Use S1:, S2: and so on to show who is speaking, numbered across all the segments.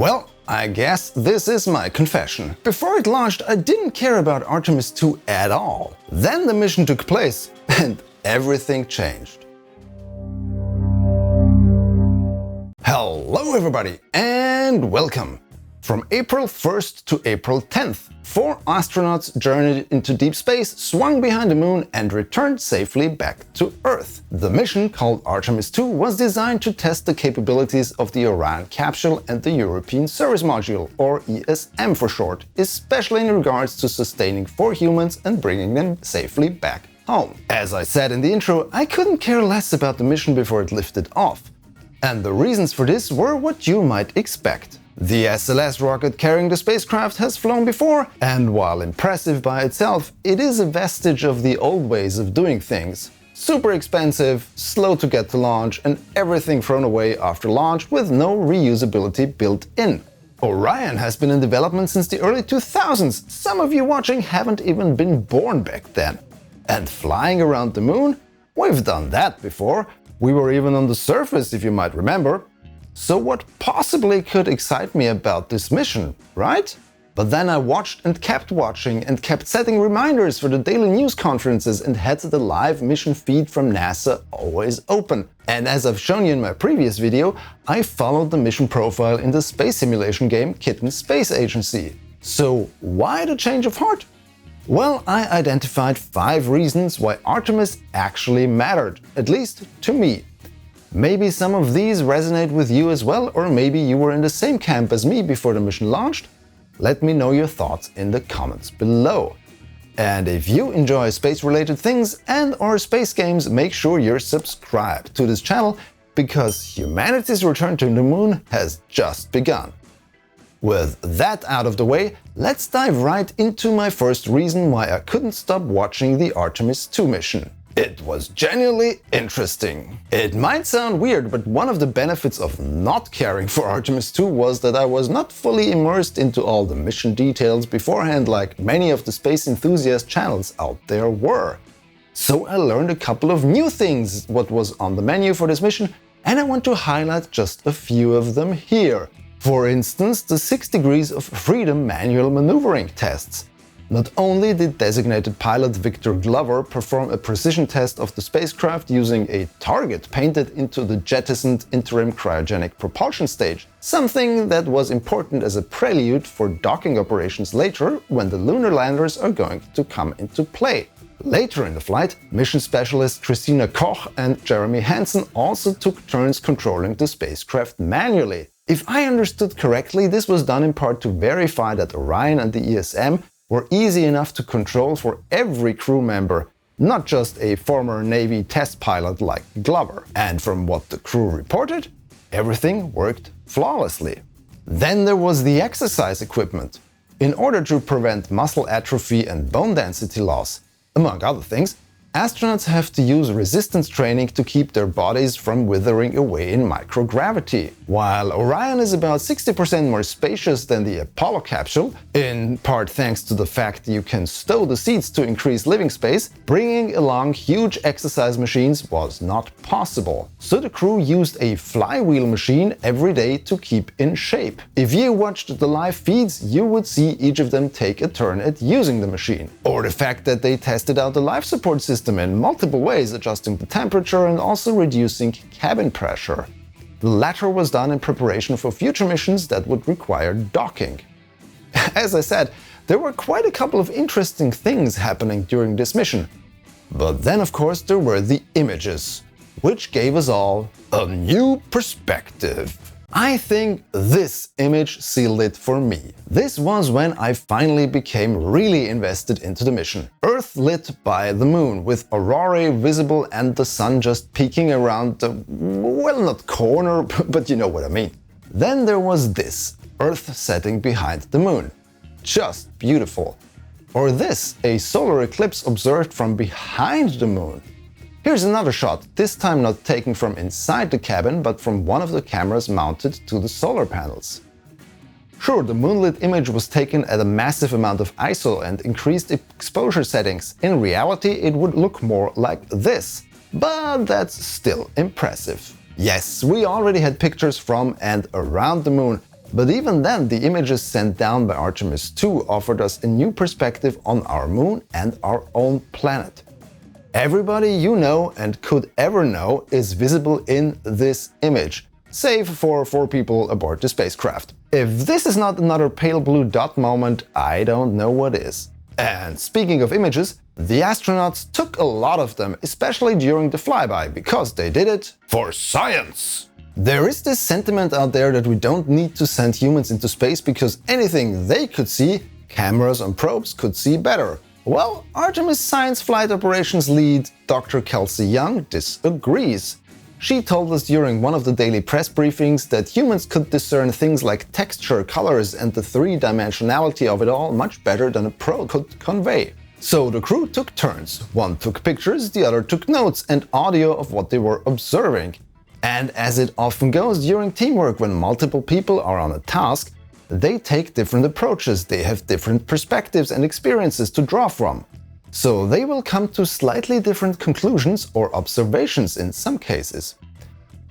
S1: Well, I guess this is my confession. Before it launched, I didn't care about Artemis 2 at all. Then the mission took place and everything changed. Hello everybody and welcome! From April 1st to April 10th, 4 astronauts journeyed into deep space, swung behind the moon and returned safely back to Earth. The mission, called Artemis 2, was designed to test the capabilities of the Orion capsule and the European Service Module, or ESM for short, especially in regards to sustaining 4 humans and bringing them safely back home. As I said in the intro, I couldn't care less about the mission before it lifted off. And the reasons for this were what you might expect. The SLS rocket carrying the spacecraft has flown before, and while impressive by itself, it is a vestige of the old ways of doing things. Super expensive, slow to get to launch, and everything thrown away after launch with no reusability built in. Orion has been in development since the early 2000s. Some of you watching haven't even been born back then. And flying around the moon? We've done that before. We were even on the surface, if you might remember. So what possibly could excite me about this mission, right? But then I watched and kept watching and kept setting reminders for the daily news conferences and had the live mission feed from NASA always open. And as I've shown you in my previous video, I followed the mission profile in the space simulation game Kitten Space Agency. So why the change of heart? Well, I identified 5 reasons why Artemis actually mattered, at least to me. Maybe some of these resonate with you as well, or maybe you were in the same camp as me before the mission launched. Let me know your thoughts in the comments below. And if you enjoy space-related things and/or space games, make sure you're subscribed to this channel, because humanity's return to the moon has just begun. With that out of the way, let's dive right into my first reason why I couldn't stop watching the Artemis 2 mission. It was genuinely interesting. It might sound weird, but one of the benefits of not caring for Artemis 2 was that I was not fully immersed into all the mission details beforehand like many of the space enthusiast channels out there were. So I learned a couple of new things, what was on the menu for this mission, and I want to highlight just a few of them here. For instance, the 6 degrees of freedom manual maneuvering tests. Not only did designated pilot Victor Glover perform a precision test of the spacecraft using a target painted into the jettisoned interim cryogenic propulsion stage, something that was important as a prelude for docking operations later when the lunar landers are going to come into play. Later in the flight, mission specialist Christina Koch and Jeremy Hansen also took turns controlling the spacecraft manually. If I understood correctly, this was done in part to verify that Orion and the ESM were easy enough to control for every crew member, not just a former Navy test pilot like Glover. And from what the crew reported, everything worked flawlessly. Then there was the exercise equipment. In order to prevent muscle atrophy and bone density loss, among other things, astronauts have to use resistance training to keep their bodies from withering away in microgravity. While Orion is about 60% more spacious than the Apollo capsule, in part thanks to the fact you can stow the seats to increase living space, bringing along huge exercise machines was not possible. So the crew used a flywheel machine every day to keep in shape. If you watched the live feeds, you would see each of them take a turn at using the machine. Or the fact that they tested out the life support system in multiple ways, adjusting the temperature and also reducing cabin pressure. The latter was done in preparation for future missions that would require docking. As I said, there were quite a couple of interesting things happening during this mission. But then of course there were the images, which gave us all a new perspective. I think this image sealed it for me. This was when I finally became really invested into the mission. Earth lit by the moon, with aurorae visible and the sun just peeking around the, well, not corner, but you know what I mean. Then there was this, Earth setting behind the moon. Just beautiful. Or this, a solar eclipse observed from behind the moon. Here's another shot, this time not taken from inside the cabin, but from one of the cameras mounted to the solar panels. Sure, the moonlit image was taken at a massive amount of ISO and increased exposure settings. In reality, it would look more like this. But that's still impressive. Yes, we already had pictures from and around the moon, But even then, the images sent down by Artemis 2 offered us a new perspective on our moon and our own planet. Everybody you know and could ever know is visible in this image, save for 4 people aboard the spacecraft. If this is not another pale blue dot moment, I don't know what is. And speaking of images, the astronauts took a lot of them, especially during the flyby, because they did it for science! There is this sentiment out there that we don't need to send humans into space because anything they could see, cameras and probes could see better. Well, Artemis Science Flight Operations lead Dr. Kelsey Young disagrees. She told us during one of the daily press briefings that humans could discern things like texture, colors and the three-dimensionality of it all much better than a probe could convey. So the crew took turns. One took pictures, the other took notes and audio of what they were observing. And as it often goes during teamwork when multiple people are on a task, they take different approaches, they have different perspectives and experiences to draw from. So they will come to slightly different conclusions or observations in some cases.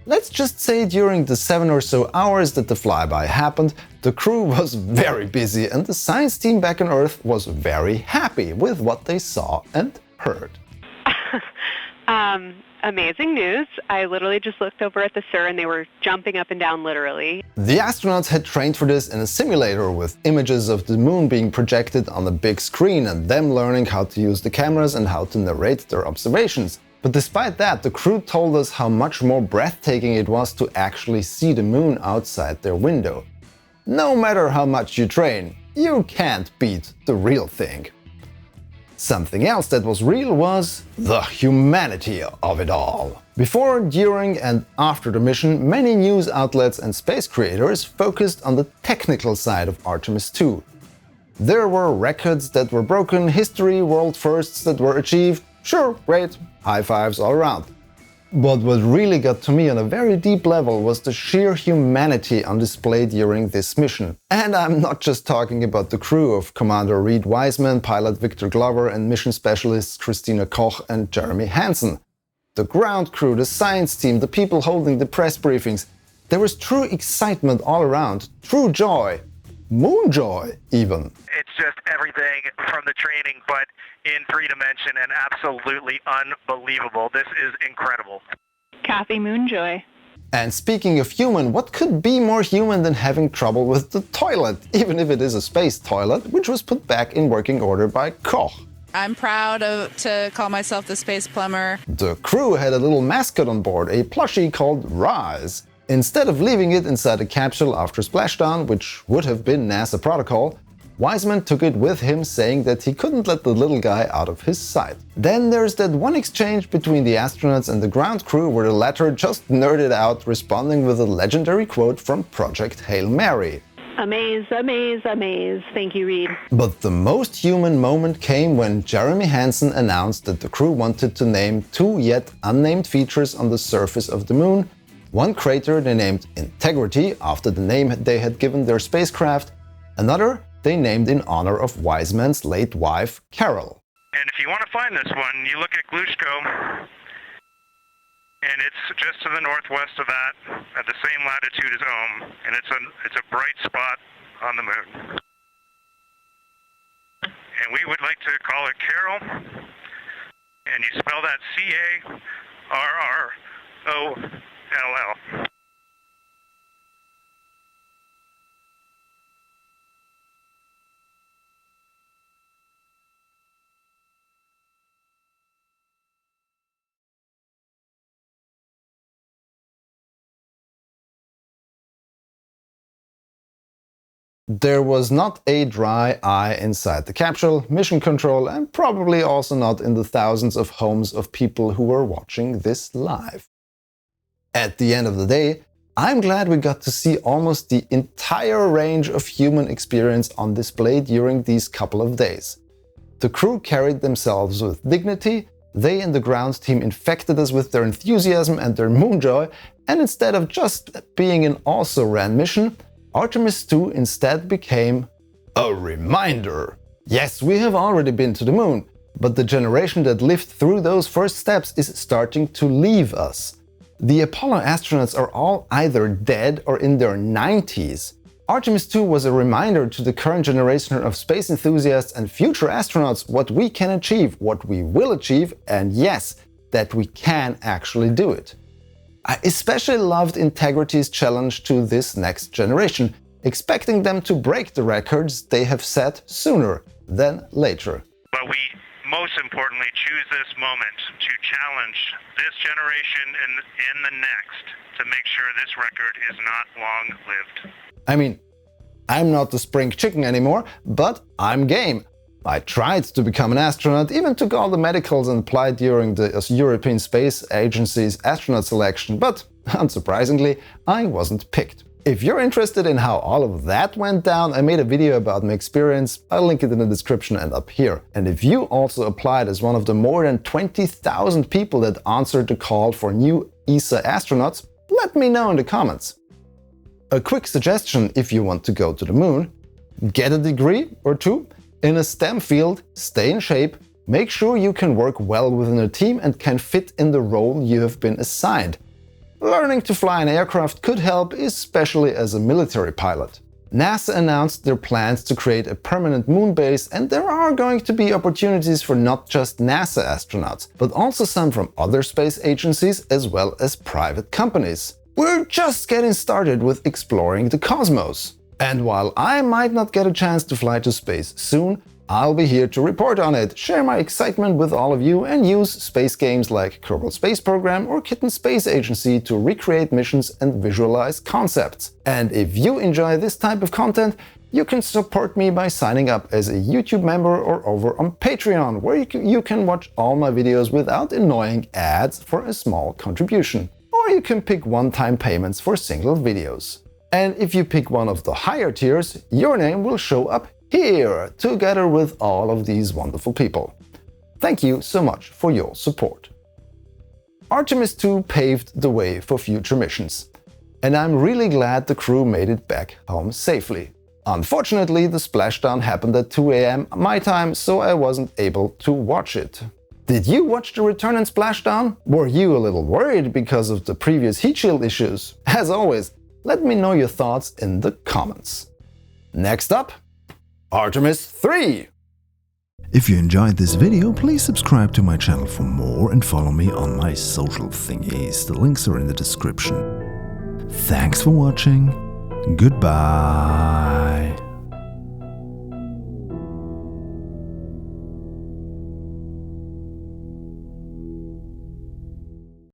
S1: Let's just say during the 7 or so hours that the flyby happened, the crew was very busy and the science team back on Earth was very happy with what they saw and heard.
S2: Amazing news. I literally just looked over at the SIR and they were jumping up and down literally.
S1: The astronauts had trained for this in a simulator with images of the moon being projected on a big screen and them learning how to use the cameras and how to narrate their observations. But despite that, the crew told us how much more breathtaking it was to actually see the moon outside their window. No matter how much you train, you can't beat the real thing. Something else that was real was the humanity of it all. Before, during and after the mission, many news outlets and space creators focused on the technical side of Artemis 2. There were records that were broken, history, world firsts that were achieved. Sure, great, high fives all around. But what really got to me on a very deep level was the sheer humanity on display during this mission. And I'm not just talking about the crew of Commander Reed Wiseman, pilot Victor Glover and mission specialists Christina Koch and Jeremy Hansen. The ground crew, the science team, the people holding the press briefings. There was true excitement all around, true joy. Moon joy, even.
S3: It's just everything from the training, but in 3D and absolutely unbelievable. This is incredible.
S2: Kathy Moonjoy.
S1: And speaking of human, what could be more human than having trouble with the toilet, even if it is a space toilet, which was put back in working order by Koch.
S4: I'm proud to call myself the space plumber.
S1: The crew had a little mascot on board, a plushie called Rise. Instead of leaving it inside a capsule after splashdown, which would have been NASA protocol, Wiseman took it with him, saying that he couldn't let the little guy out of his sight. Then there's that one exchange between the astronauts and the ground crew where the latter just nerded out, responding with a legendary quote from Project Hail Mary.
S2: Amaze, amaze, amaze. Thank you, Reed.
S1: But the most human moment came when Jeremy Hansen announced that the crew wanted to name 2 yet unnamed features on the surface of the moon. One crater they named Integrity, after the name they had given their spacecraft. Another they named in honor of Wiseman's late wife, Carol.
S3: And if you want to find this one, you look at Glushko, and it's just to the northwest of that, at the same latitude as Ohm, and it's a bright spot on the moon. And we would like to call it Carol, and you spell that Carroll.
S1: There was not a dry eye inside the capsule, mission control, and probably also not in the thousands of homes of people who were watching this live. At the end of the day, I'm glad we got to see almost the entire range of human experience on display during these couple of days. The crew carried themselves with dignity, they and the ground team infected us with their enthusiasm and their moon joy, and instead of just being an also-ran mission, Artemis 2 instead became a reminder. Yes, we have already been to the moon, but the generation that lived through those first steps is starting to leave us. The Apollo astronauts are all either dead or in their 90s. Artemis 2 was a reminder to the current generation of space enthusiasts and future astronauts what we can achieve, what we will achieve, and yes, that we can actually do it. I especially loved Integrity's challenge to this next generation, expecting them to break the records they have set sooner than later.
S3: But we, most importantly, choose this moment to challenge this generation and the next to make sure this record is not long-lived.
S1: I mean, I'm not the spring chicken anymore, but I'm game. I tried to become an astronaut, even took all the medicals and applied during the European Space Agency's astronaut selection, but unsurprisingly, I wasn't picked. If you're interested in how all of that went down, I made a video about my experience. I'll link it in the description and up here. And if you also applied as one of the more than 20,000 people that answered the call for new ESA astronauts, let me know in the comments. A quick suggestion if you want to go to the moon: get a degree or two in a STEM field, stay in shape, make sure you can work well within a team and can fit in the role you have been assigned. Learning to fly an aircraft could help, especially as a military pilot. NASA announced their plans to create a permanent moon base, and there are going to be opportunities for not just NASA astronauts, but also some from other space agencies as well as private companies. We're just getting started with exploring the cosmos. And while I might not get a chance to fly to space soon, I'll be here to report on it, share my excitement with all of you, and use space games like Kerbal Space Program or Kitten Space Agency to recreate missions and visualize concepts. And if you enjoy this type of content, you can support me by signing up as a YouTube member or over on Patreon, where you can watch all my videos without annoying ads for a small contribution. Or you can pick one-time payments for single videos. And if you pick one of the higher tiers, your name will show up here, together with all of these wonderful people. Thank you so much for your support. Artemis 2 paved the way for future missions, and I'm really glad the crew made it back home safely. Unfortunately, the splashdown happened at 2 AM my time, so I wasn't able to watch it. Did you watch the return and splashdown? Were you a little worried because of the previous heat shield issues? As always, let me know your thoughts in the comments. Next up, Artemis 3!
S5: If you enjoyed this video, please subscribe to my channel for more and follow me on my social thingies. The links are in the description. Thanks for watching. Goodbye.